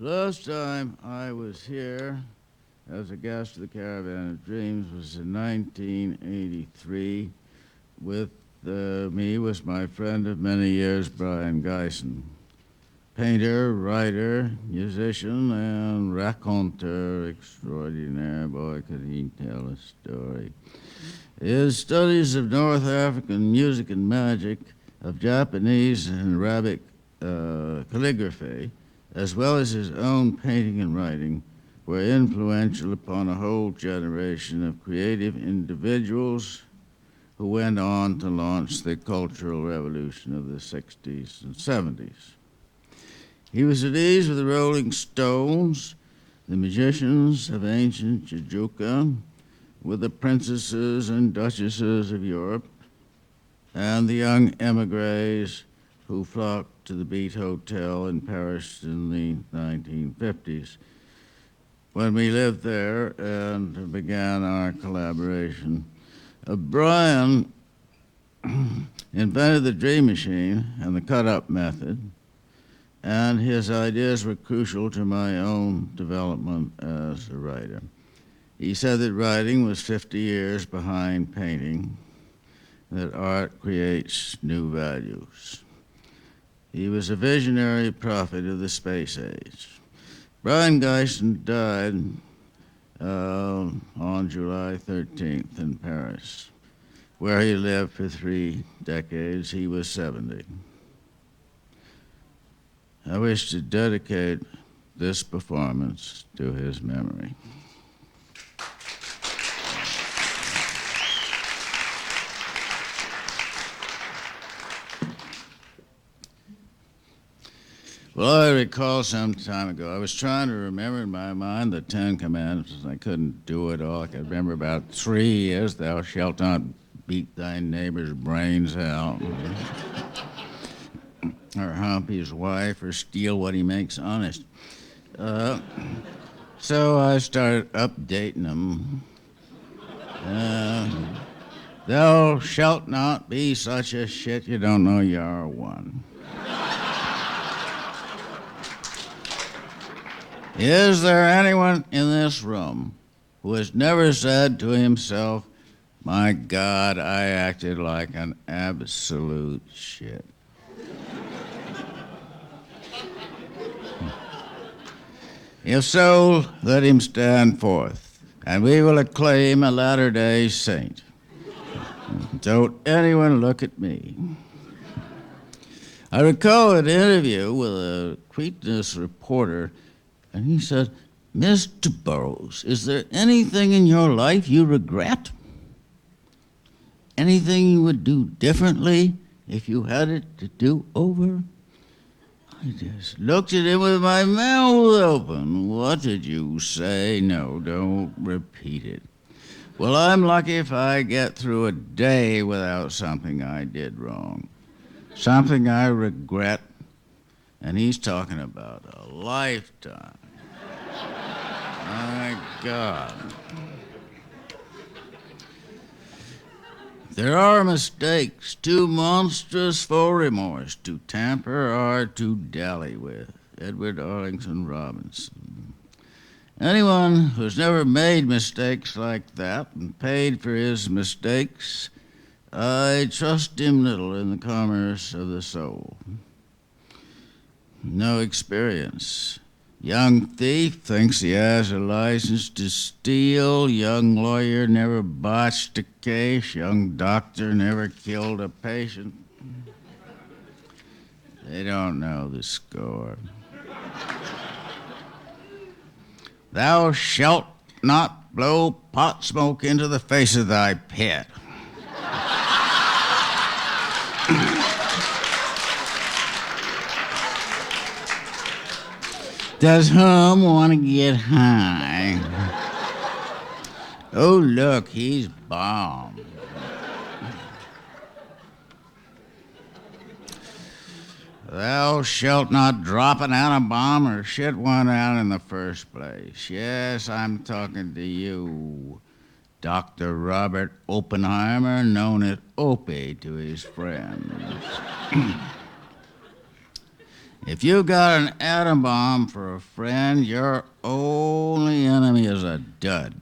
Last time I was here as a guest of the Caravan of Dreams was in 1983. With me was my friend of many years, Brion Gysin, painter, writer, musician, and raconteur extraordinaire. Boy, could he tell a story. His studies of North African music and magic, of Japanese and Arabic calligraphy, as well as his own painting and writing, were influential upon a whole generation of creative individuals who went on to launch the cultural revolution of the 60s and 70s. He was at ease with the Rolling Stones, the musicians of ancient Tijuca, with the princesses and duchesses of Europe, and the young emigres who flocked to the Beat Hotel in Paris in the 1950s. When we lived there and began our collaboration, Brion invented the dream machine and the cut-up method, and his ideas were crucial to my own development as a writer. He said that writing was 50 years behind painting, that art creates new values. He was a visionary prophet of the space age. Brion Gysin died on July 13th in Paris, where he lived for 3 decades. He was 70. I wish to dedicate this performance to his memory. Well, I recall some time ago, I was trying to remember in my mind the 10 Commandments. I couldn't do it all. I could remember about 3 is, thou shalt not beat thy neighbor's brains out, or hump his wife, or steal what he makes honest. So I started updating them. Thou shalt not be such a shit you don't know you are one. Is there anyone in this room who has never said to himself, my God, I acted like an absolute shit? If so, let him stand forth, and we will acclaim a latter-day saint. Don't anyone look at me. I recall an interview with a Cretinous reporter, and he said, Mr. Burroughs, is there anything in your life you regret? Anything you would do differently if you had it to do over? I just looked at him with my mouth open. What did you say? No, don't repeat it. Well, I'm lucky if I get through a day without something I did wrong, something I regret, and he's talking about a lifetime. My God. There are mistakes too monstrous for remorse to tamper or to dally with. Edward Arlington Robinson. Anyone who's never made mistakes like that and paid for his mistakes, I trust him little in the commerce of the soul. No experience. Young thief thinks he has a license to steal. Young lawyer never botched a case. Young doctor never killed a patient. They don't know the score. Thou shalt not blow pot smoke into the face of thy pet. Does Hum want to get high? Oh, look, he's bombed. Thou shalt not drop an atom bomb or shit one out in the first place. Yes, I'm talking to you, Dr. Robert Oppenheimer, known as Opie to his friends. If you got an atom bomb for a friend, your only enemy is a dud.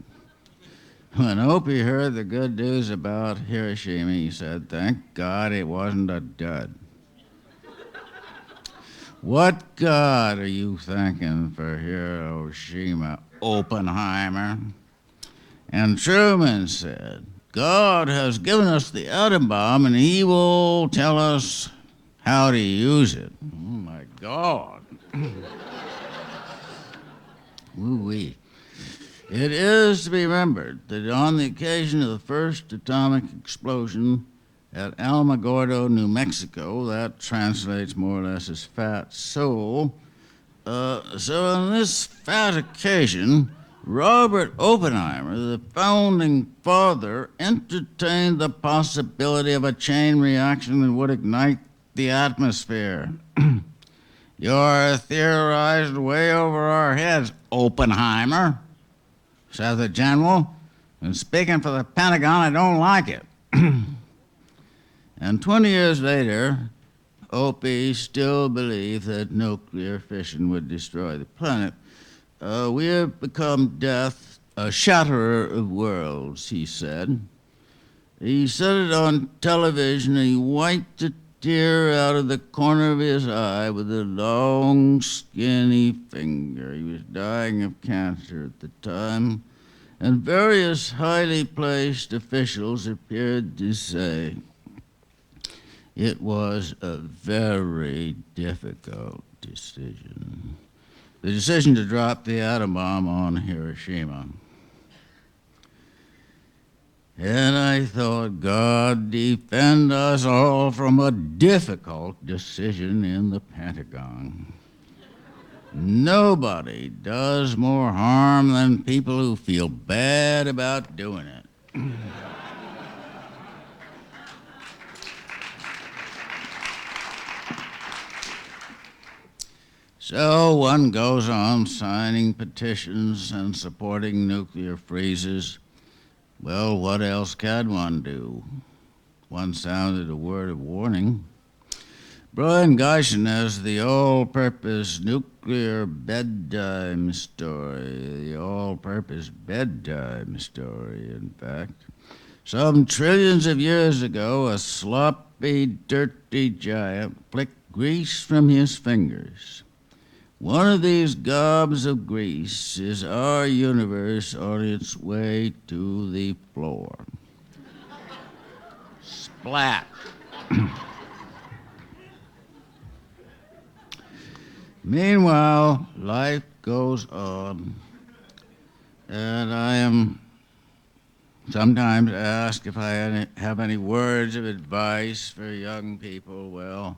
When Opie heard the good news about Hiroshima, he said, "Thank God it wasn't a dud." What God are you thanking for Hiroshima, Oppenheimer? And Truman said, "God has given us the atom bomb and he will tell us how to use it." Oh my God. Woo-wee. It is to be remembered that on the occasion of the first atomic explosion at Alamogordo, New Mexico, that translates more or less as fat soul. So on this fat occasion, Robert Oppenheimer, the founding father, entertained the possibility of a chain reaction that would ignite the atmosphere. "You're theorized way over our heads, Oppenheimer," said the general. "And speaking for the Pentagon, I don't like it." And 20 years later, Opie still believed that nuclear fission would destroy the planet. "We have become death, a shatterer of worlds," he said. He said it on television, and he wiped a tear out of the corner of his eye with a long, skinny finger. He was dying of cancer at the time, and various highly placed officials appeared to say it was a very difficult decision. The decision to drop the atom bomb on Hiroshima. And I thought, God defend us all from a difficult decision in the Pentagon. Nobody does more harm than people who feel bad about doing it. So one goes on signing petitions and supporting nuclear freezes. Well, what else can one do? One sounded a word of warning. Brion Gysin has the all-purpose nuclear bedtime story. The all-purpose bedtime story, in fact. Some trillions of years ago, a sloppy, dirty giant flicked grease from his fingers. One of these gobs of grease is our universe on its way to the floor. Splat. Meanwhile, life goes on, and I am sometimes asked if I have any words of advice for young people. Well,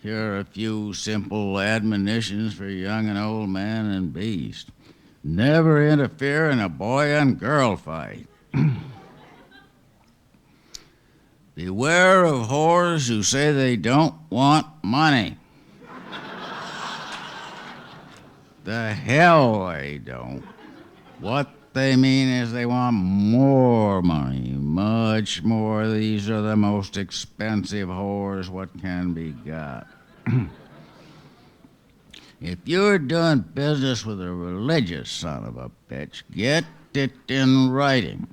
here are a few simple admonitions for young and old man and beast. Never interfere in a boy and girl fight. Beware of whores who say they don't want money. The hell they don't. What they mean is they want more money, much more. These are the most expensive whores what can be got. If you're doing business with a religious son of a bitch, get it in writing.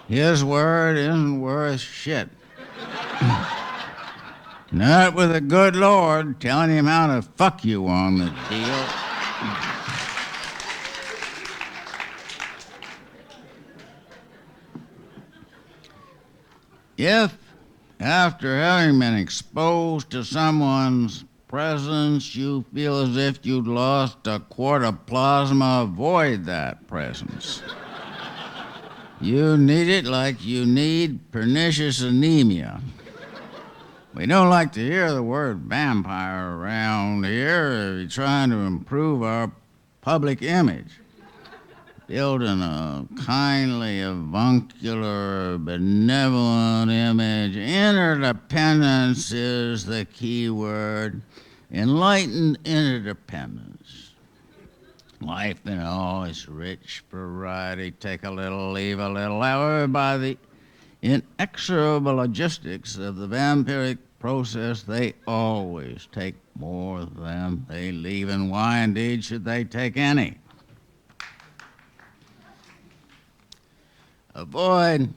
His word isn't worth shit. Not with a good Lord telling him how to fuck you on the deal. If, after having been exposed to someone's presence, you feel as if you'd lost a quart of plasma, avoid that presence. You need it like you need pernicious anemia. We don't like to hear the word vampire around here. We're trying to improve our public image. Building a kindly, avuncular, benevolent image. Interdependence is the key word. Enlightened interdependence. Life, is rich variety. Take a little, leave a little. However, by the inexorable logistics of the vampiric process, they always take more than they leave. And why, indeed, should they take any? Avoid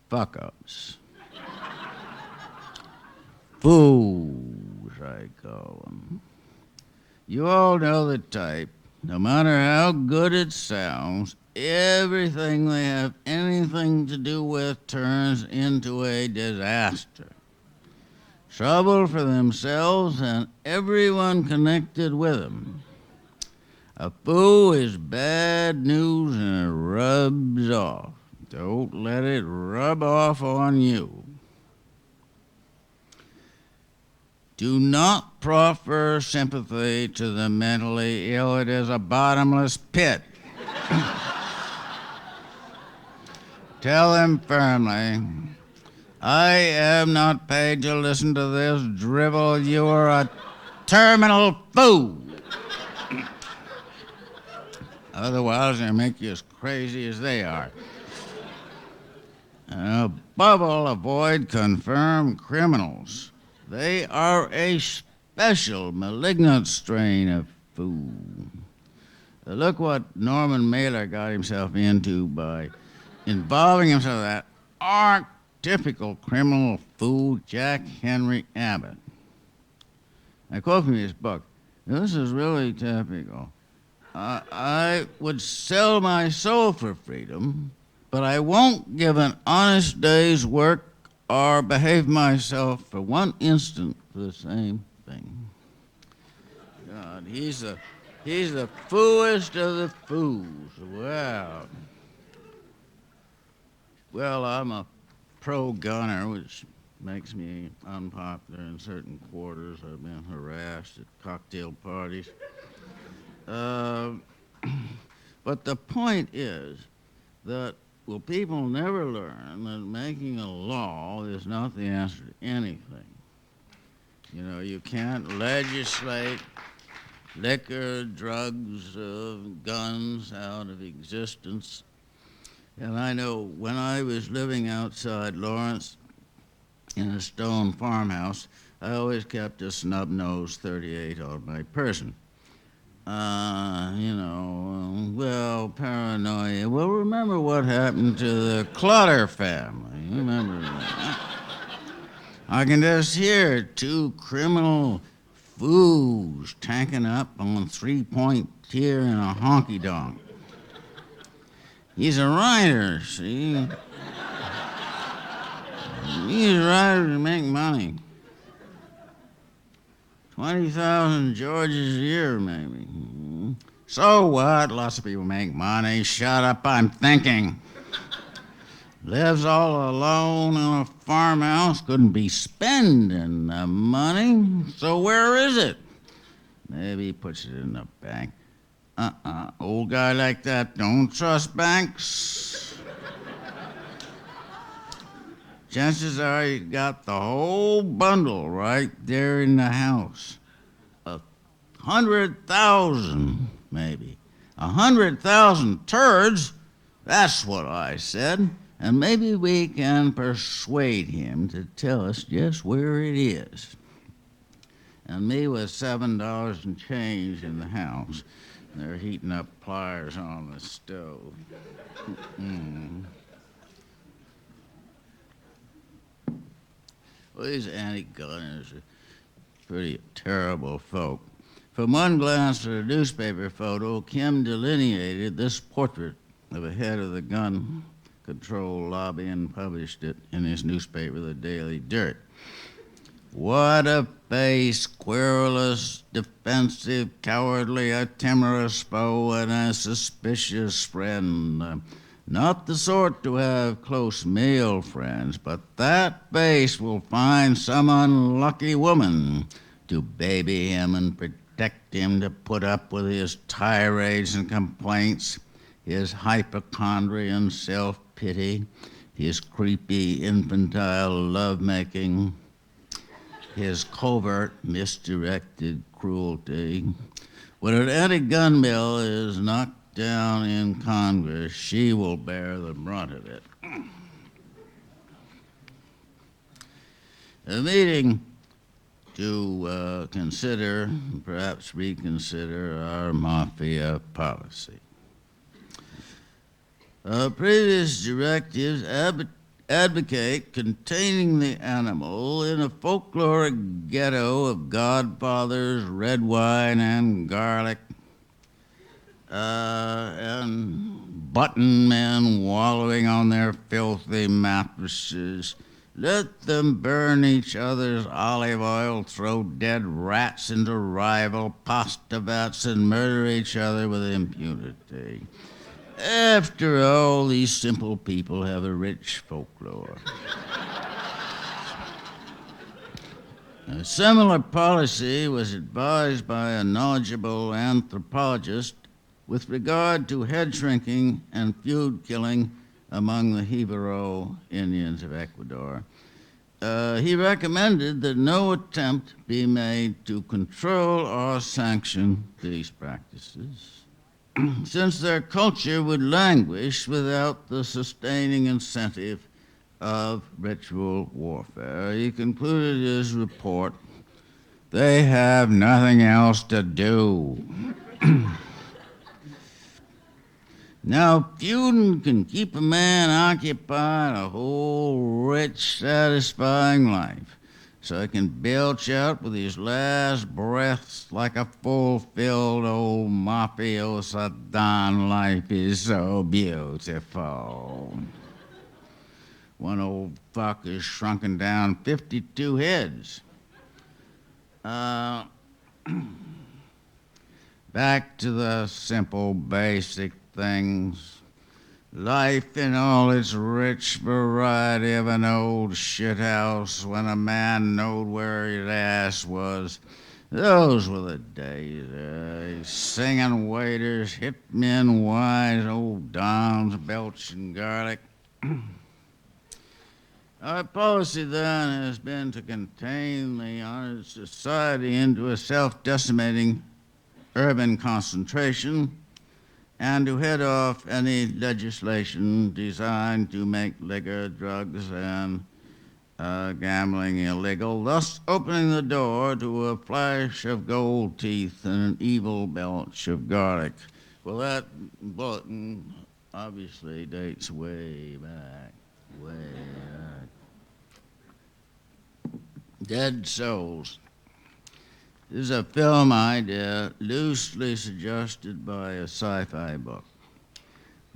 fuck-ups. Fools, I call them. You all know the type. No matter how good it sounds, everything they have anything to do with turns into a disaster. Trouble for themselves and everyone connected with them. A fool is bad news and it rubs off. Don't let it rub off on you. Do not proffer sympathy to the mentally ill. It is a bottomless pit. Tell them firmly, I am not paid to listen to this drivel. You are a terminal fool. Otherwise, they'll make you as crazy as they are. And above all, avoid confirmed criminals. They are a special malignant strain of fool. Look what Norman Mailer got himself into by involving himself in that archetypical criminal fool, Jack Henry Abbott. I quote from his book, this is really typical. I would sell my soul for freedom, but I won't give an honest day's work or behave myself for one instant for the same thing. God, he's the foolest of the fools. Wow. Well, I'm a pro-gunner, which makes me unpopular in certain quarters. I've been harassed at cocktail parties. But the point is that people never learn that making a law is not the answer to anything. You can't legislate liquor, drugs, guns out of existence. And I know when I was living outside Lawrence in a stone farmhouse, I always kept a snub-nosed 38 on my person. Paranoia. Well, remember what happened to the Clutter family. Remember that? I can just hear two criminal fools tanking up on 3-point tier in a honky-donk. He's a writer, see? He's a writer to make money. 20,000 Georges a year, maybe. So what? Lots of people make money. Shut up, I'm thinking. Lives all alone in a farmhouse. Couldn't be spending the money. So where is it? Maybe he puts it in the bank. Old guy like that don't trust banks. Chances are you got the whole bundle right there in the house. 100,000, maybe. 100,000 turds? That's what I said. And maybe we can persuade him to tell us just where it is. And me with $7 and change in the house. They're heating up pliers on the stove. Well, these anti-gunners are pretty terrible folk. From one glance at a newspaper photo, Kim delineated this portrait of a head of the gun control lobby and published it in his newspaper, The Daily Dirt. What a face, querulous, defensive, cowardly, a timorous foe, and a suspicious friend. Not the sort to have close male friends, but that face will find some unlucky woman to baby him and protect him, to put up with his tirades and complaints, his hypochondrian self-pity, his creepy infantile lovemaking, his covert misdirected cruelty. When an anti-gun bill is knocked down in Congress, she will bear the brunt of it. A meeting to consider, perhaps reconsider, our mafia policy. Previous directives advocate containing the animal in a folkloric ghetto of godfathers, red wine, and garlic, and button men wallowing on their filthy mattresses. Let them burn each other's olive oil, throw dead rats into rival pasta vats, and murder each other with impunity. After all, these simple people have a rich folklore. A similar policy was advised by a knowledgeable anthropologist with regard to head shrinking and feud killing among the Jibaro Indians of Ecuador. He recommended that no attempt be made to control or sanction these practices, since their culture would languish without the sustaining incentive of ritual warfare. He concluded his report, "They have nothing else to do." Now, feuding can keep a man occupied a whole rich, satisfying life, so he can belch out with his last breaths like a fulfilled old mafioso don. Life is so beautiful. One old fuck has shrunken down 52 heads. Back to the simple, basic things. Life in all its rich variety of an old shithouse when a man knowed where his ass was. Those were the days. Singing waiters, hitmen, wise old dons, belching garlic. Our policy then has been to contain the honored society into a self-decimating urban concentration and to head off any legislation designed to make liquor, drugs, and gambling illegal, thus opening the door to a flash of gold teeth and an evil belch of garlic. Well, that bulletin obviously dates way back. Dead Souls. This is a film idea loosely suggested by a sci-fi book.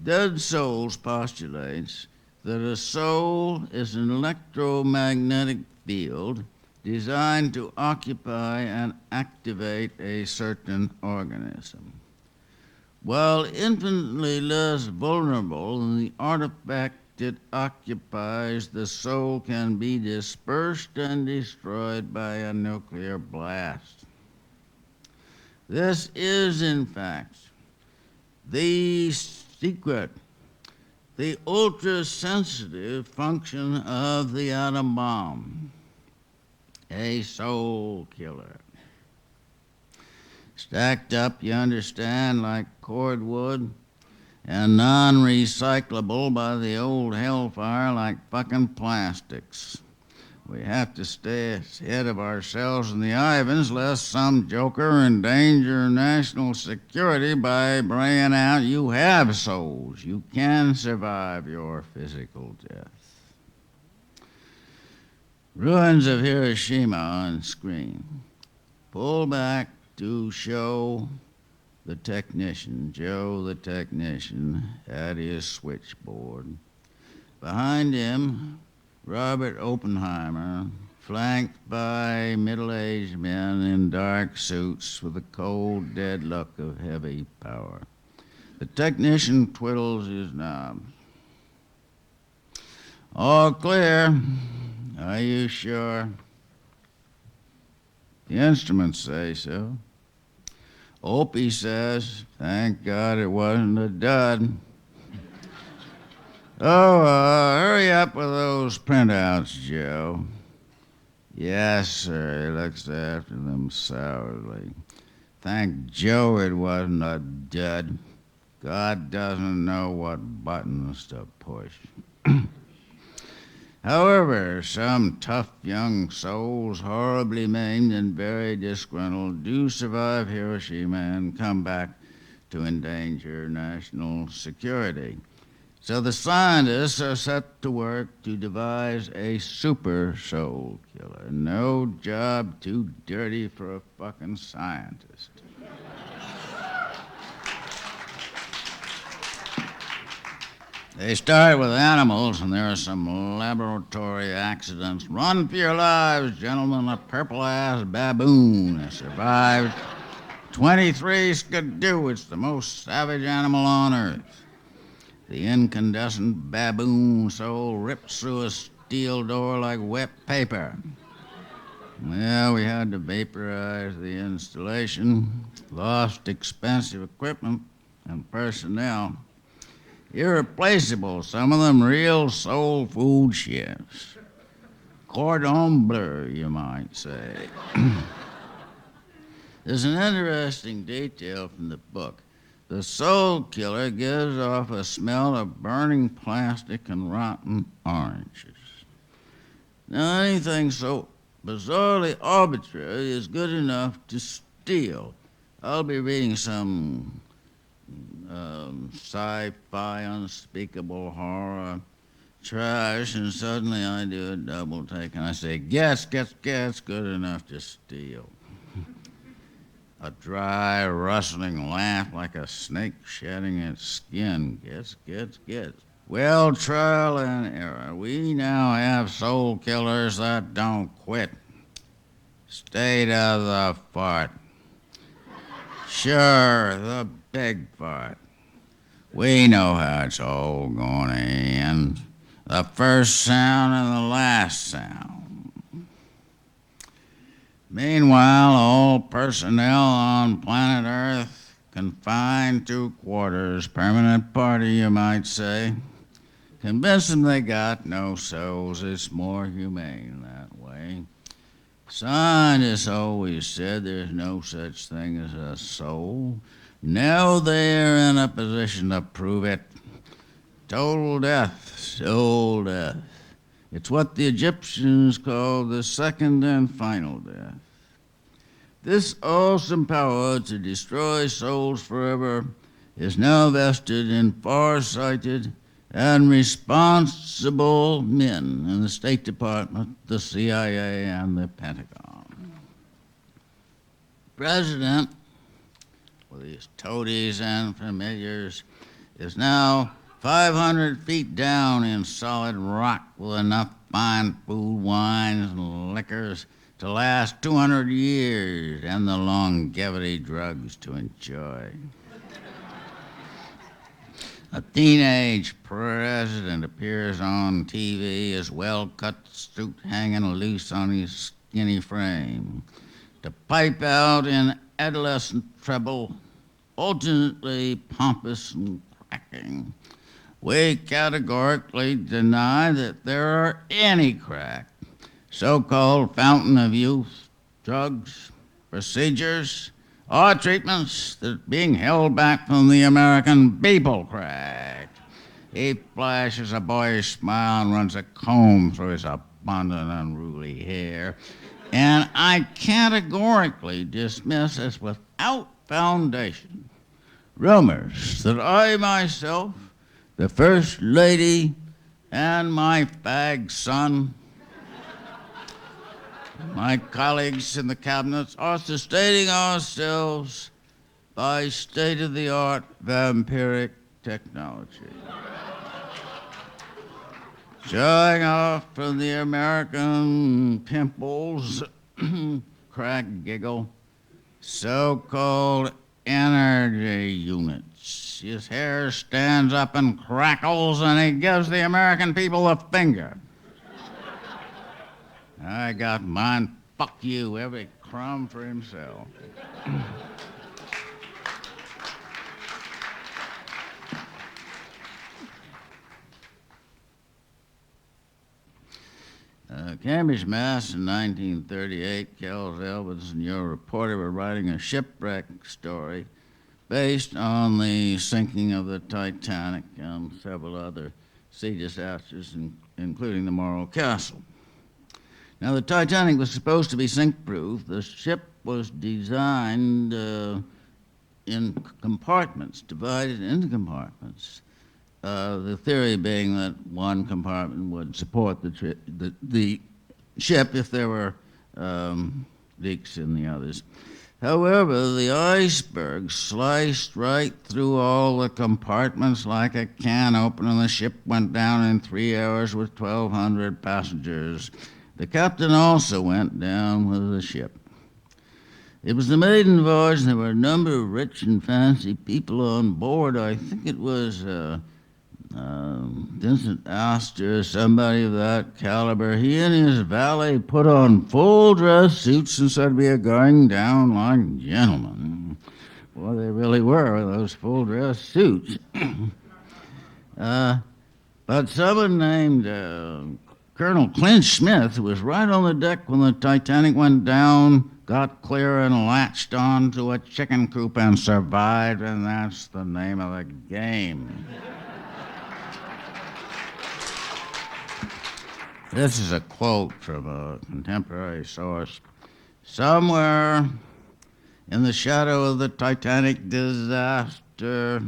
Dead Souls postulates that a soul is an electromagnetic field designed to occupy and activate a certain organism. While infinitely less vulnerable than the artifact it occupies, the soul can be dispersed and destroyed by a nuclear blast. This is, in fact, the secret, the ultra-sensitive function of the atom bomb, a soul killer. Stacked up, you understand, like cordwood, and non-recyclable by the old hellfire like fucking plastics. We have to stay ahead of ourselves and the Ivans, lest some joker endanger national security by bringing out, "You have souls. You can survive your physical death." Ruins of Hiroshima on screen. Pull back to show the technician, Joe the technician, at his switchboard. Behind him, Robert Oppenheimer, flanked by middle-aged men in dark suits with the cold, dead look of heavy power. The technician twiddles his knob. "All clear. Are you sure?" "The instruments say so." Opie says, "Thank God it wasn't a dud." "Oh, hurry up with those printouts, Joe." "Yes, sir." He looks after them sourly. thank Joe it wasn't a dud. God doesn't know what buttons to push. However, some tough young souls, horribly maimed and very disgruntled, do survive Hiroshima and come back to endanger national security. So the scientists are set to work to devise a super soul killer. No job too dirty for a fucking scientist. They start with animals, and there are some laboratory accidents. Run for your lives, gentlemen. A purple-ass baboon has survived 23 skidoo. It's the most savage animal on Earth. The incandescent baboon soul rips through a steel door like wet paper. Well, we had to vaporize the installation, lost expensive equipment and personnel. Irreplaceable, some of them real soul food chefs. Cordon bleu, you might say. There's an interesting detail from the book. The soul killer gives off a smell of burning plastic and rotten oranges. Now, anything so bizarrely arbitrary is good enough to steal. I'll be reading some sci-fi, unspeakable horror trash, and suddenly I do a double take, and I say, guess, good enough to steal. A dry, rustling laugh like a snake shedding its skin. Gets. Well, trial and error. We now have soul killers that don't quit. State of the fart. Sure, the big fart. We know how it's all going to end. The first sound and the last sound. Meanwhile, all personnel on planet Earth confined to quarters, permanent party, you might say. Convince them they got no souls. It's more humane that way. Scientists always said there's no such thing as a soul. Now they're in a position to prove it. Total death, soul death. It's what the Egyptians called the second and final death. This awesome power to destroy souls forever is now vested in far-sighted and responsible men in the State Department, the CIA, and the Pentagon. The President, with his toadies and familiars, is now 500 feet down in solid rock with enough fine food, wines, and liquors to last 200 years and the longevity drugs to enjoy. A teenage president appears on TV, his well-cut suit hanging loose on his skinny frame, to pipe out in adolescent treble, alternately pompous and cracking. We categorically deny that there are any crack, so-called fountain of youth, drugs, procedures, or treatments that are being held back from the American people crack. He flashes a boyish smile and runs a comb through his abundant, unruly hair. And I categorically dismiss as without foundation rumors that I myself, the First Lady, and my fag son, my colleagues in the cabinets, are sustaining ourselves by state-of-the-art vampiric technology. Showing off from the American pimples, crack giggle, so-called energy units. His hair stands up and crackles, and he gives the American people a finger. I got mine. Fuck you, every crumb for himself. Cambridge, Mass. in 1938, Kells, Elvis, and your reporter were writing a shipwreck story based on the sinking of the Titanic and several other sea disasters, including the Morro Castle. Now, the Titanic was supposed to be sink-proof. The ship was designed in compartments, divided into compartments. The theory being that one compartment would support the ship if there were leaks in the others. However, the iceberg sliced right through all the compartments like a can opener, and the ship went down in 3 hours with 1,200 passengers. The captain also went down with the ship. It was the maiden voyage, and there were a number of rich and fancy people on board. I think it was Vincent Astor, somebody of that caliber. He and his valet put on full dress suits and said we are going down like gentlemen. Well, they really were, those full dress suits. But someone named Colonel Clint Smith, who was right on the deck when the Titanic went down, got clear and latched on to a chicken coop and survived, and that's the name of the game. This is a quote from a contemporary source. Somewhere in the shadow of the Titanic disaster,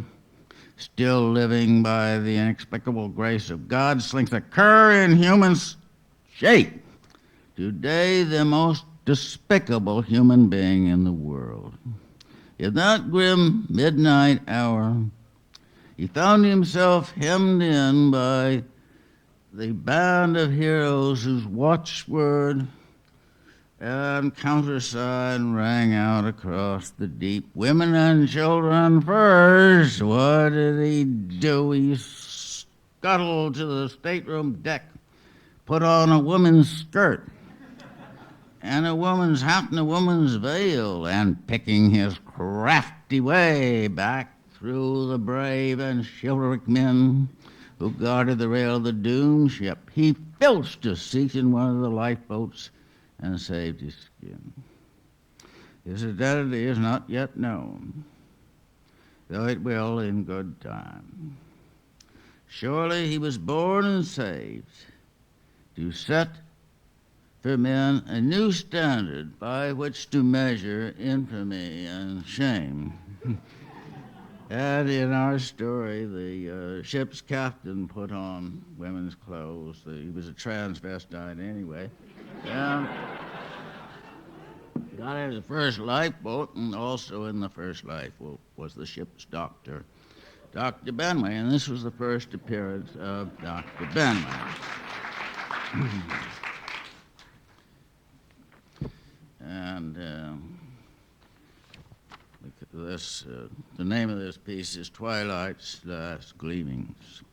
still living by the inexplicable grace of God, slinks a cur in human shape. Today, the most despicable human being in the world. In that grim midnight hour, he found himself hemmed in by the band of heroes whose watchword and countersign rang out across the deep. Women and children first. What did he do? He scuttled to the stateroom deck, put on a woman's skirt and a woman's hat and a woman's veil, and picking his crafty way back through the brave and chivalric men who guarded the rail of the doomed ship, he filched a seat in one of the lifeboats and saved his skin. His identity is not yet known, though it will in good time. Surely he was born and saved to set for men a new standard by which to measure infamy and shame. And in our story, the ship's captain put on women's clothes. He was a transvestite anyway. And got in the first lifeboat, and also in the first lifeboat was the ship's doctor, Dr. Benway, and this was the first appearance of Dr. Benway. And the name of this piece is Twilight's Last Gleamings.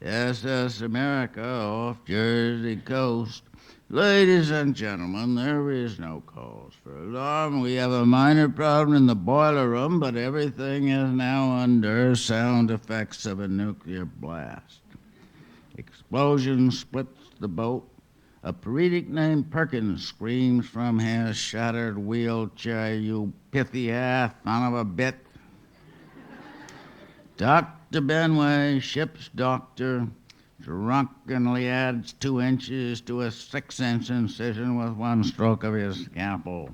SS America off Jersey coast. Ladies and gentlemen, there is no cause for alarm. We have a minor problem in the boiler room, but everything is now under sound effects of a nuclear blast. Explosion splits the boat. A paretic named Perkins screams from his shattered wheelchair, "You pithy ass son of a bit." Dr. Benway, ship's doctor, drunkenly adds 2 inches to a 6-inch incision with one stroke of his scalpel.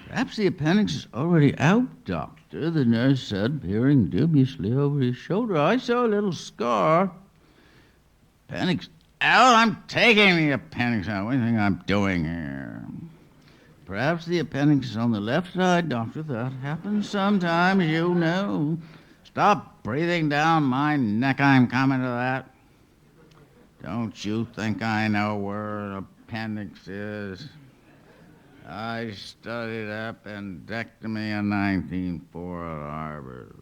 "Perhaps the appendix is already out, doctor," the nurse said, peering dubiously over his shoulder. "I saw a little scar." "Appendix out? I'm taking the appendix out. What do you think I'm doing here?" "Perhaps the appendix is on the left side, doctor. That happens sometimes, you know." "Stop breathing down my neck. I'm coming to that." "Don't you think I know where an appendix is? I studied appendectomy in 1904 at Harvard."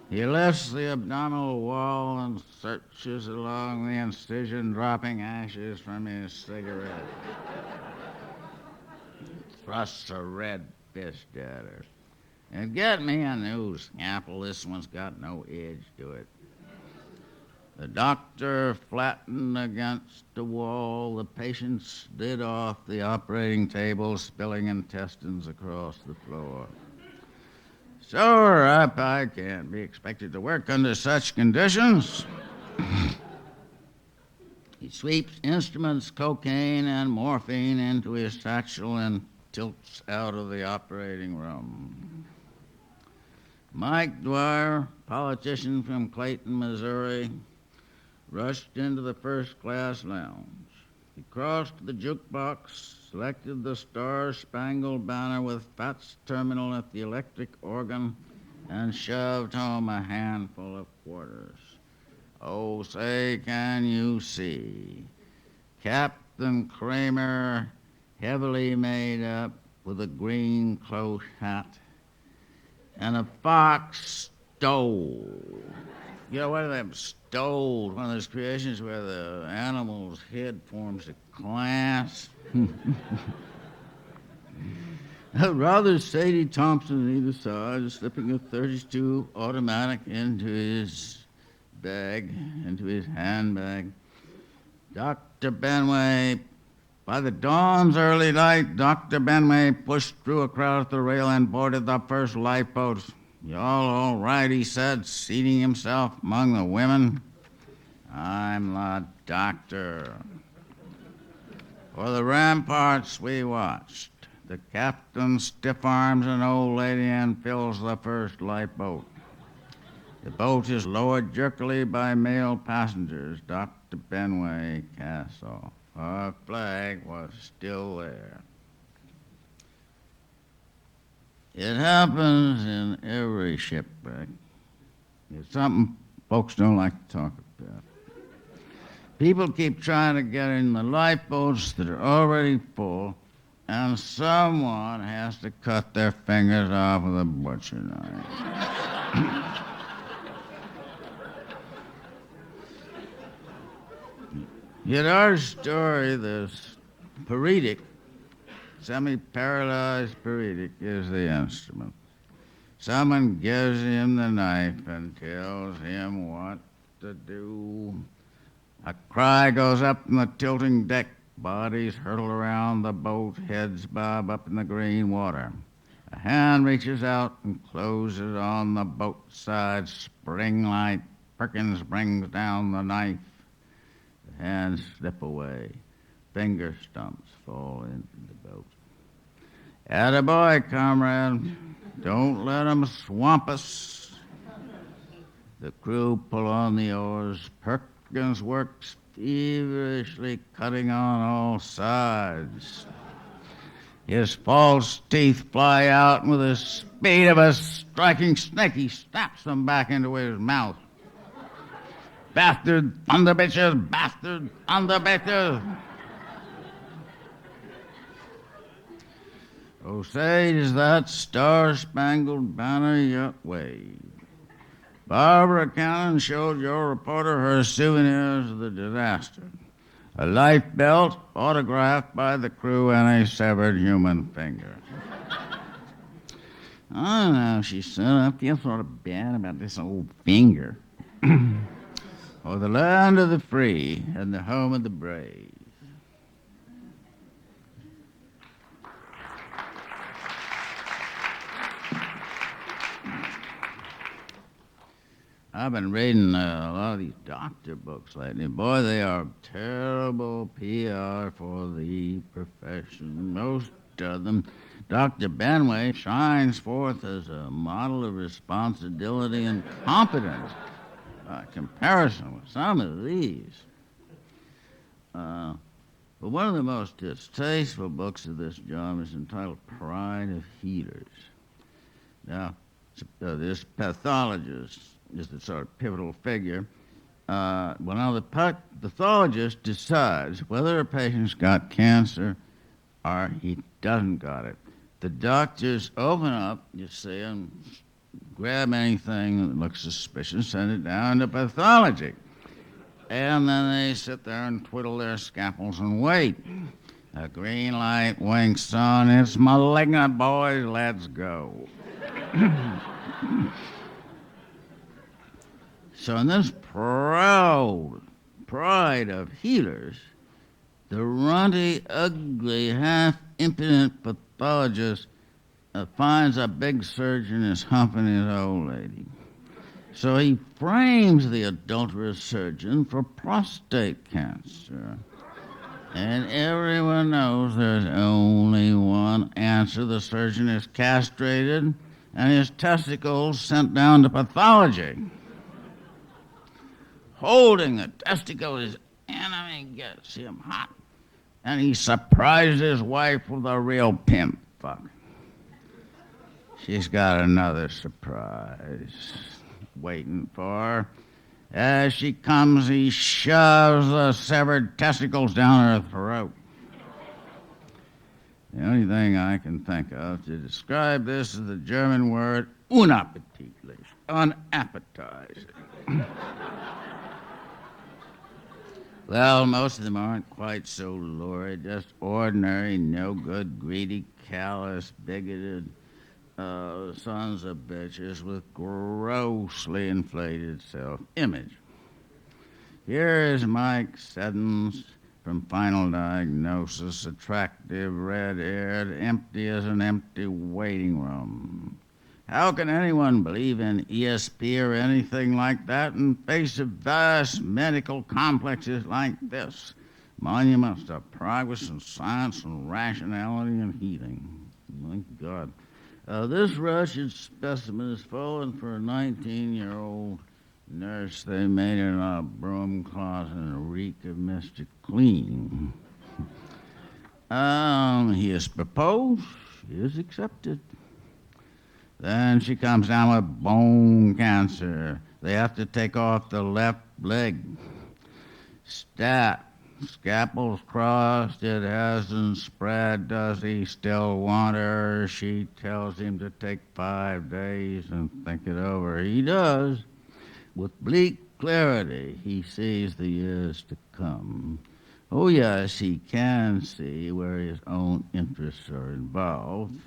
He lifts the abdominal wall and searches along the incision, dropping ashes from his cigarette. Thrusts a red fist at her. "And get me a new scalpel. This one's got no edge to it." The doctor flattened against the wall. The patient slid off the operating table, spilling intestines across the floor. Sober up, I can't be expected to work under such conditions. He sweeps instruments, cocaine, and morphine into his satchel and tilts out of the operating room. Mike Dwyer, politician from Clayton, Missouri, rushed into the first-class lounge. He crossed the jukebox, selected the Star-Spangled Banner with Fats Terminal at the electric organ, and shoved home a handful of quarters. Oh, say, can you see? Captain Kramer, heavily made up with a green cloche hat, and a fox stole. You know, one of them stole, one of those creations where the animal's head forms a clasp. A rather Sadie Thompson on either side, slipping a .32 automatic into his bag, into his handbag. Dr. Benway, by the dawn's early light, Dr. Benway pushed through a crowd at the rail and boarded the first lifeboat. "Y'all all right," he said, seating himself among the women. "I'm the doctor." For the ramparts we watched. The captain stiff-arms an old lady and fills the first lifeboat. The boat is lowered jerkily by male passengers. Dr. Benway casts off. Our flag was still there. It happens in every shipwreck. It's something folks don't like to talk about. People keep trying to get in the lifeboats that are already full, and someone has to cut their fingers off with a butcher knife. Yet our story, this paretic, semi-paralyzed paretic, is the instrument. Someone gives him the knife and tells him what to do. A cry goes up from the tilting deck. Bodies hurtle around the boat, heads bob up in the green water. A hand reaches out and closes on the boat side spring-like. Perkins brings down the knife. The hands slip away. Finger stumps fall into the boat. "Attaboy, comrade. Don't let 'em swamp us." The crew pull on the oars. Perkins works feverishly, cutting on all sides. His false teeth fly out, and with the speed of a striking snake, he snaps them back into his mouth. "Bastard, thunderbitches, bastard, thunderbitches." Oh, say, does that Star-Spangled Banner yet wave? Barbara Cannon showed your reporter her souvenirs of the disaster. A life belt autographed by the crew and a severed human finger. "I don't know," she said. "I feel sort of bad about this old finger." "For the land of the free and the home of the brave." I've been reading a lot of these doctor books lately. Boy, they are terrible PR for the profession. Most of them. Dr. Benway shines forth as a model of responsibility and competence by comparison with some of these. But one of the most distasteful books of this job is entitled Pride of Healers. Now, this pathologist is the sort of pivotal figure. Now the pathologist decides whether a patient's got cancer or he doesn't got it. The doctors open up, you see, and grab anything that looks suspicious, send it down to pathology. And then they sit there and twiddle their scalpels and wait. A green light winks on. "It's malignant, boys. Let's go." So in this proud pride of healers, the runty, ugly, half-impudent pathologist finds a big surgeon is humping his old lady. So he frames the adulterous surgeon for prostate cancer. And everyone knows there's only one answer. The surgeon is castrated and his testicles sent down to pathology. Holding the testicle, his enemy gets him hot, and he surprises his wife with a real pimp fuck. She's got another surprise waiting for her. As she comes, he shoves the severed testicles down her throat. The only thing I can think of to describe this is the German word unappetitlich, unappetizing. Well, most of them aren't quite so lurid, just ordinary, no-good, greedy, callous, bigoted sons of bitches with grossly inflated self-image. Here is Mike Seddons from Final Diagnosis, attractive, red-haired, empty as an empty waiting room. How can anyone believe in ESP or anything like that in face of vast medical complexes like this? Monuments of progress and science and rationality and healing. My God. This wretched specimen is fallen for a 19-year-old nurse they made in a broom closet and a reek of Mr. Clean. He is proposed. She is accepted. Then she comes down with bone cancer. They have to take off the left leg. Scalpel's crossed. It hasn't spread. Does he still want her? She tells him to take 5 days and think it over. He does. With bleak clarity, he sees the years to come. Oh, yes, he can see where his own interests are involved.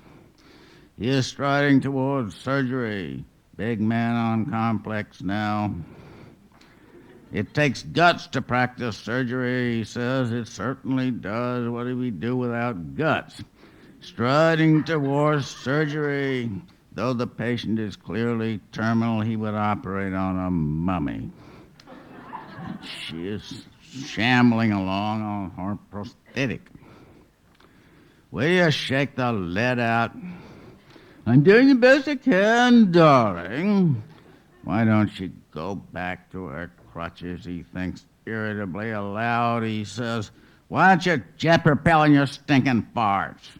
He is striding towards surgery. Big man on complex now. It takes guts to practice surgery, he says. It certainly does. What do we do without guts? Striding towards surgery. Though the patient is clearly terminal, he would operate on a mummy. She is shambling along on her prosthetic. Will you shake the lead out? I'm doing the best I can, darling. Why don't you go back to her crutches, he thinks irritably. Aloud, he says, why don't you jet propel in your stinking farts?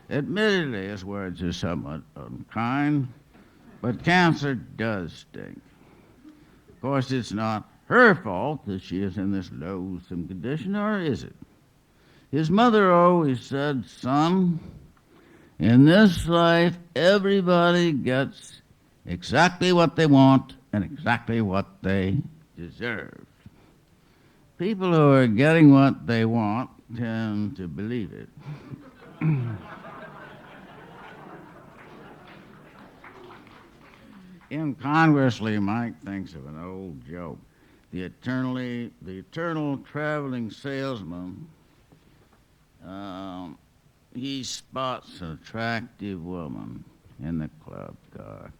Admittedly, his words are somewhat unkind, but cancer does stink. Of course, it's not her fault that she is in this loathsome condition, or is it? His mother always said, son, in this life, everybody gets exactly what they want and exactly what they deserve. People who are getting what they want tend to believe it. Incongruously, Mike thinks of an old joke. The eternal traveling salesman, he spots an attractive woman in the club car.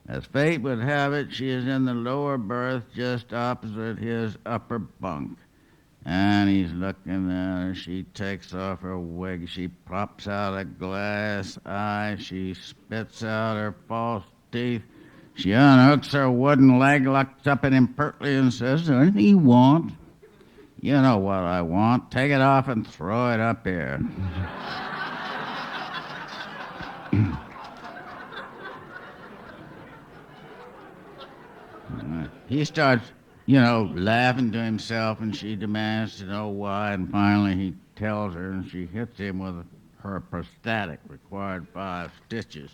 As fate would have it, she is in the lower berth just opposite his upper bunk. And he's looking at her. She takes off her wig. She pops out a glass eye. She spits out her false teeth. She unhooks her wooden leg, looks up at him pertly and says, is there anything you want? You know what I want. Take it off and throw it up here. He starts, laughing to himself, and she demands to know why, and finally he tells her, and she hits him with her prosthetic, required 5 stitches.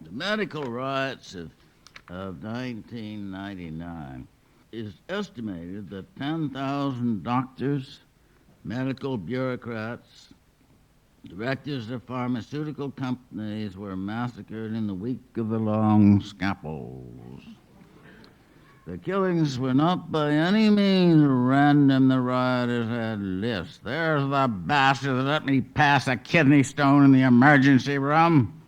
The medical riots of 1999 is estimated that 10,000 doctors, medical bureaucrats, Directors of pharmaceutical companies were massacred in the week of the long scalpels. The killings were not by any means random. The rioters had lists. There's the bastard that let me pass a kidney stone in the emergency room.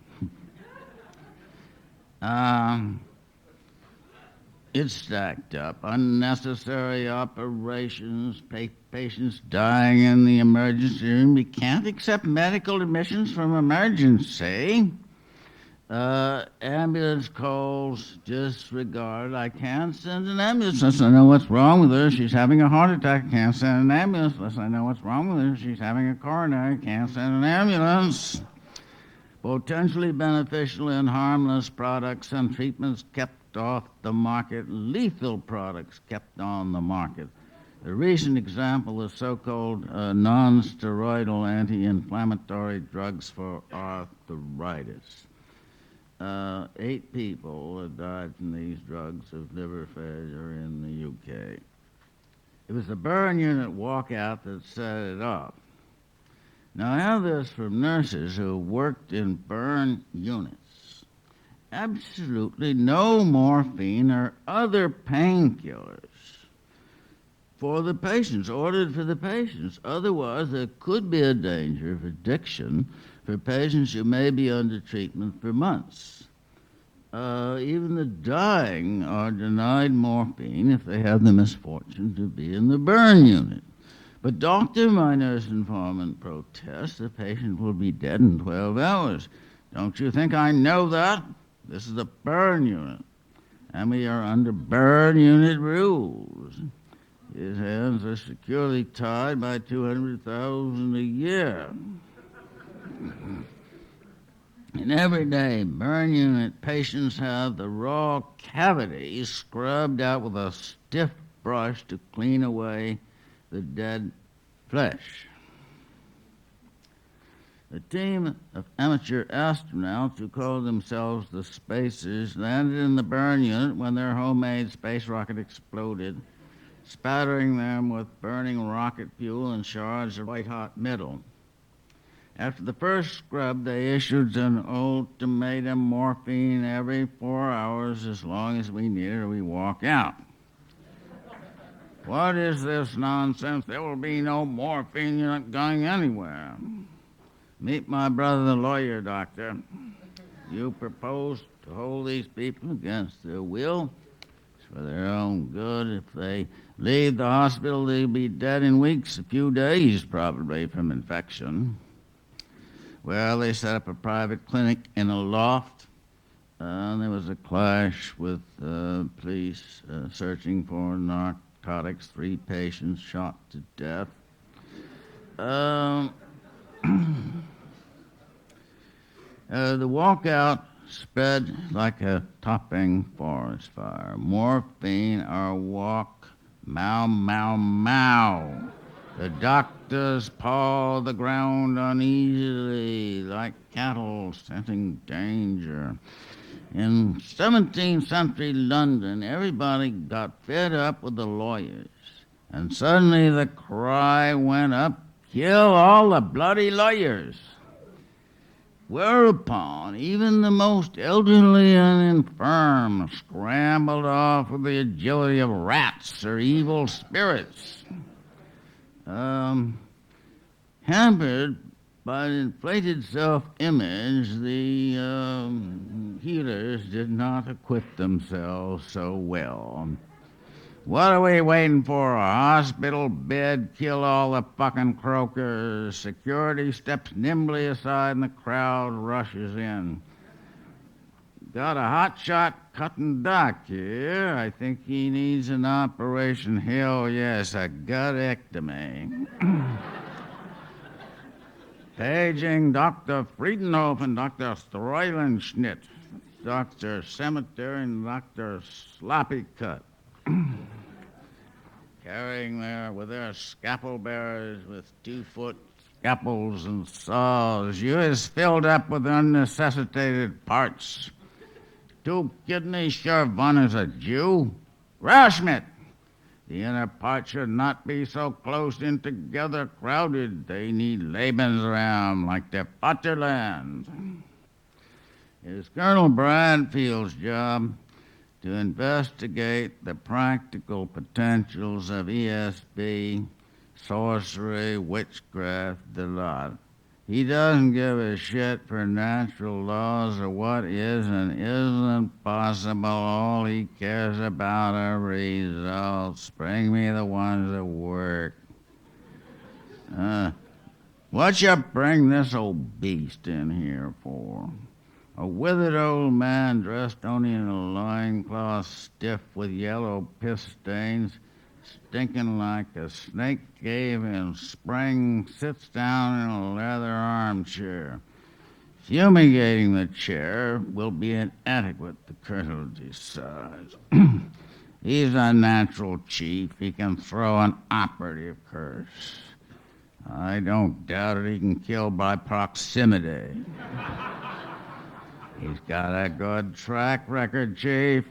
It stacked up. Unnecessary operations, patients dying in the emergency room. You can't accept medical admissions from emergency. Ambulance calls disregarded. I can't send an ambulance unless I know what's wrong with her. She's having a heart attack. I can't send an ambulance unless I know what's wrong with her. She's having a coronary. Can't send an ambulance. Potentially beneficial and harmless products and treatments kept off the market. Lethal products kept on the market. A recent example is so-called non-steroidal anti-inflammatory drugs for arthritis. 8 people have died from these drugs of liver failure in the UK. It was the burn unit walkout that set it off. Now, I have this from nurses who worked in burn units. Absolutely no morphine or other painkillers for the patients, ordered for the patients. Otherwise, there could be a danger of addiction for patients who may be under treatment for months. Even the dying are denied morphine if they have the misfortune to be in the burn unit. But doctor, my nurse informant protests, the patient will be dead in 12 hours. Don't you think I know that? This is a burn unit, and we are under burn unit rules. His hands are securely tied by $200,000 a year. And every day, burn unit patients have the raw cavities scrubbed out with a stiff brush to clean away the dead flesh. A team of amateur astronauts who call themselves the Spacers landed in the burn unit when their homemade space rocket exploded, spattering them with burning rocket fuel and shards of white-hot metal. After the first scrub, they issued an ultimatum: morphine every 4 hours. As long as we need it or we walk out. What is this nonsense? There will be no morphine. You're not going anywhere. Meet my brother, the lawyer, doctor. You propose to hold these people against their will. It's for their own good. If they leave the hospital, they'll be dead in weeks, a few days probably, from infection. Well, they set up a private clinic in a loft. There was a clash with police searching for narcotics. 3 patients shot to death. The walkout spread like a topping forest fire. Morphine, our walk, mau, mau, mau. The doctors paw the ground uneasily like cattle scenting danger. In 17th century London, everybody got fed up with the lawyers. And suddenly the cry went up, kill all the bloody lawyers. Whereupon even the most elderly and infirm scrambled off with the agility of rats or evil spirits. Hampered by an inflated self-image, the healers did not acquit themselves so well. What are we waiting for? A hospital bed? Kill all the fucking croakers. Security steps nimbly aside and the crowd rushes in. Got a hotshot cutting doc here. I think he needs an operation. Hell yes, a gutectomy. Paging Dr. Friedenhofen, Dr. Streulenschnitt, Dr. Cemetery, and Dr. Sloppy Cut. Carrying with their scalpel bearers with 2-foot scalpels and saws. You is filled up with unnecessitated parts. 2 kidneys, sure one is a Jew. Rauschmidt, The inner parts should not be so close in together, crowded. They need Lebensraum like their Vaterland. It's Colonel Bradfield's job to investigate the practical potentials of ESB, sorcery, witchcraft, the lot. He doesn't give a shit for natural laws or what is and isn't possible. All he cares about are results. Bring me the ones that work. What you bring this old beast in here for? A withered old man dressed only in a loincloth, stiff with yellow piss stains, stinking like a snake cave in spring, sits down in a leather armchair. Fumigating the chair will be inadequate, the colonel decides. He's a natural chief. He can throw an operative curse. I don't doubt it. He can kill by proximity. He's got a good track record, Chief.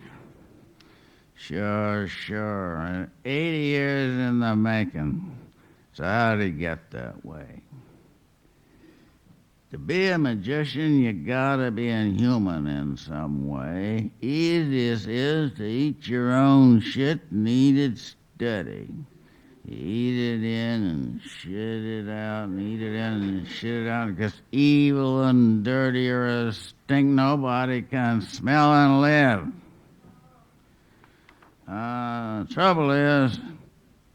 Sure. And 80 years in the making. So how did he get that way? To be a magician, you gotta be inhuman in some way. Easiest is to eat your own shit and eat it steady. You eat it in and shit it out and eat it in and shit it out. It gets evil and dirty or a stink nobody can smell and live. Trouble is,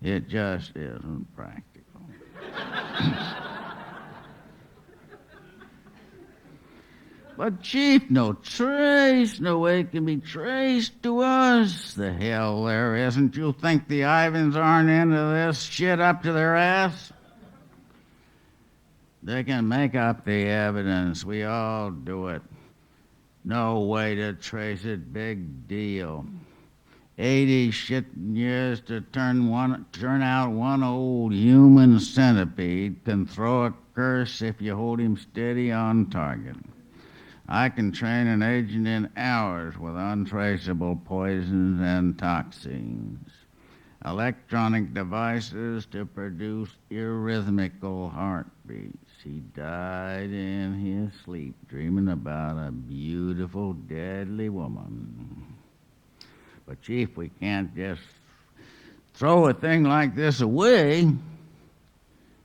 it just isn't practical. But, Chief, no trace, no way it can be traced to us. The hell there isn't. You think the Ivans aren't into this shit up to their ass? They can make up the evidence. We all do it. No way to trace it. Big deal. 80 shitting years to turn out one old human centipede can throw a curse if you hold him steady on target. I can train an agent in hours with untraceable poisons and toxins. Electronic devices to produce irrhythmical heartbeats. He died in his sleep, dreaming about a beautiful, deadly woman. But, Chief, we can't just throw a thing like this away.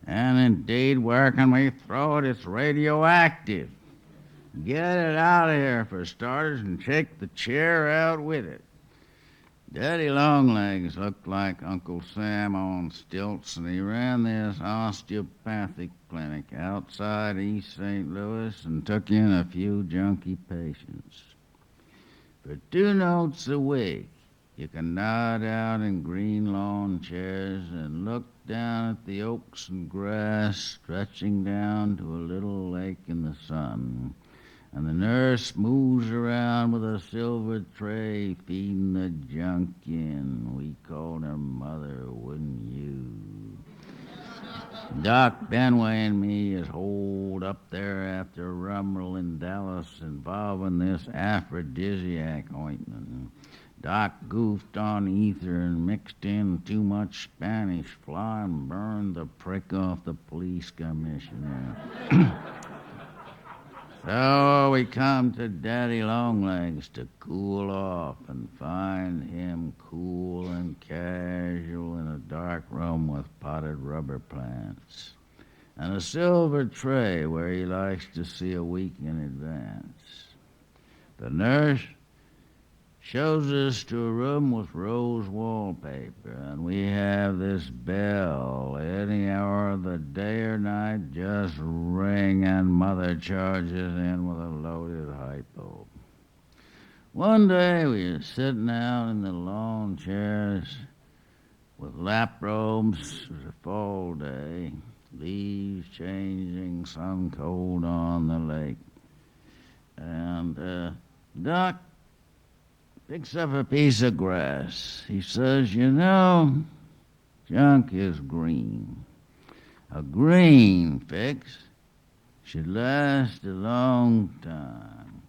And indeed, where can we throw it? It's radioactive. Get it out of here, for starters, and take the chair out with it. Daddy Longlegs looked like Uncle Sam on stilts, and he ran this osteopathic clinic outside East St. Louis and took in a few junkie patients. For 2 notes a week, you can nod out in green lawn chairs and look down at the oaks and grass stretching down to a little lake in the sun. And the nurse moves around with a silver tray feeding the junk in. We called her mother, wouldn't you? Doc Benway and me is holed up there after a rumble in Dallas involving this aphrodisiac ointment. Doc goofed on ether and mixed in too much Spanish fly and burned the prick off the police commissioner. So we come to Daddy Longlegs to cool off and find him cool and casual in a dark room with potted rubber plants and a silver tray where he likes to see a week in advance. The nurse shows us to a room with rose wallpaper, and we have this bell any hour of the day or night just ring, and Mother charges in with a loaded hypo. One day we were sitting out in the lawn chairs with lap robes. It was a fall day, leaves changing, sun cold on the lake. And Doc picks up a piece of grass. He says, you know, junk is green. A green fix should last a long time.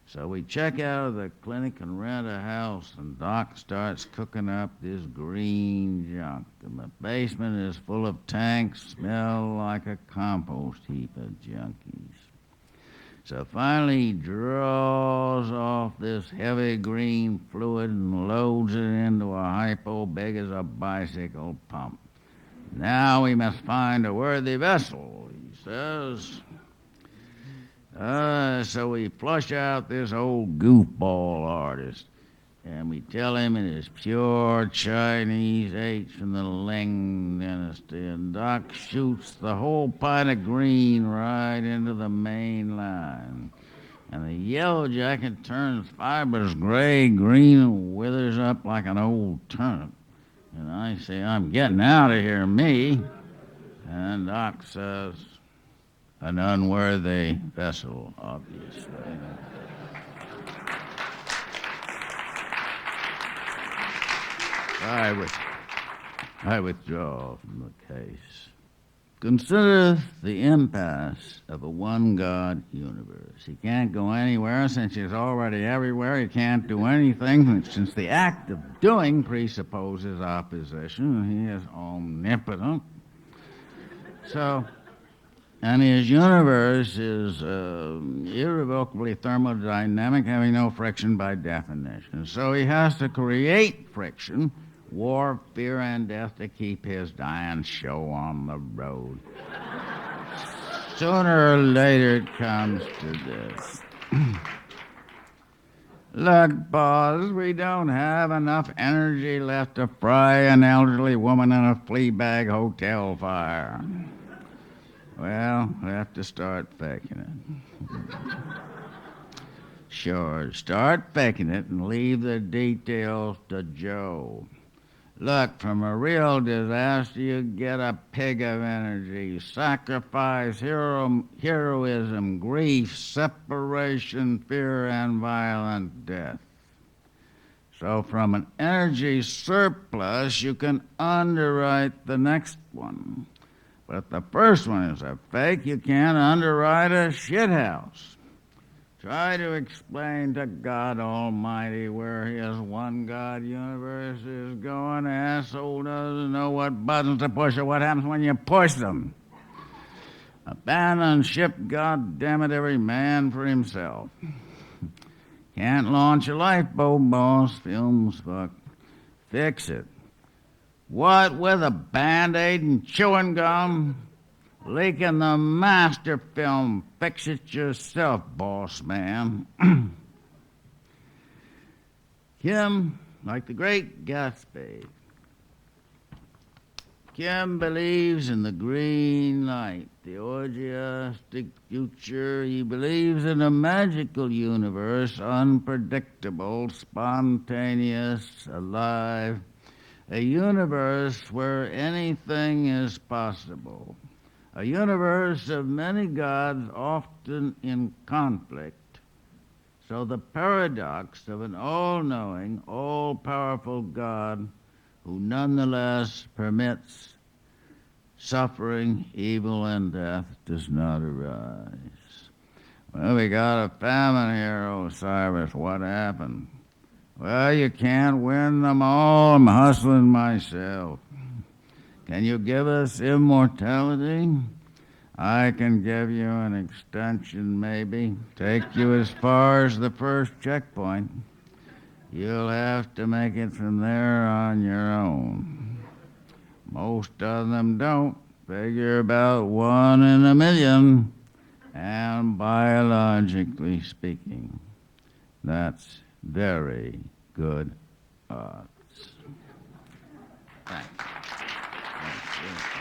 So we check out of the clinic and rent a house, and Doc starts cooking up this green junk. And the basement is full of tanks, smell like a compost heap of junkies. So finally he draws off this heavy green fluid and loads it into a hypo big as a bicycle pump. Now we must find a worthy vessel, he says. So we flush out this old goofball artist, and we tell him it is pure Chinese H from the Ling dynasty, and Doc shoots the whole pint of green right into the main line. And the yellow jacket turns fibrous gray-green and withers up like an old turnip. And I say, I'm getting out of here, me. And Doc says, an unworthy vessel, obviously. I withdraw from the case. Consider the impasse of a one-God universe. He can't go anywhere since he's already everywhere. He can't do anything since the act of doing presupposes opposition. He is omnipotent. And his universe is irrevocably thermodynamic, having no friction by definition. So he has to create friction, war, fear, and death to keep his dying show on the road. Sooner or later it comes to this. Look, boss, we don't have enough energy left to fry an elderly woman in a flea-bag hotel fire. Well, we have to start faking it. Sure, start faking it and leave the details to Joe. Look, from a real disaster, you get a pig of energy. Sacrifice, heroism, grief, separation, fear, and violent death. So from an energy surplus, you can underwrite the next one. But if the first one is a fake, you can't underwrite a shithouse. Try to explain to God Almighty where his one-God universe is going. Asshole doesn't know what buttons to push or what happens when you push them. Abandon ship, goddammit, every man for himself. Can't launch a lifeboat, boss. Films fuck. Fix it. What with a Band-Aid and chewing gum? Leaking the master film. Fix it yourself, boss man. Kim, like the great Gatsby, Kim believes in the green light, the orgiastic future. He believes in a magical universe, unpredictable, spontaneous, alive. A universe where anything is possible. A universe of many gods often in conflict. So the paradox of an all-knowing, all-powerful God who nonetheless permits suffering, evil, and death does not arise. Well, we got a famine here, Osiris. What happened? Well, you can't win them all. I'm hustling myself. Can you give us immortality? I can give you an extension, maybe. Take you as far as the first checkpoint. You'll have to make it from there on your own. Most of them don't. Figure about 1 in a million. And biologically speaking, that's very good odds. Thanks. Thank you.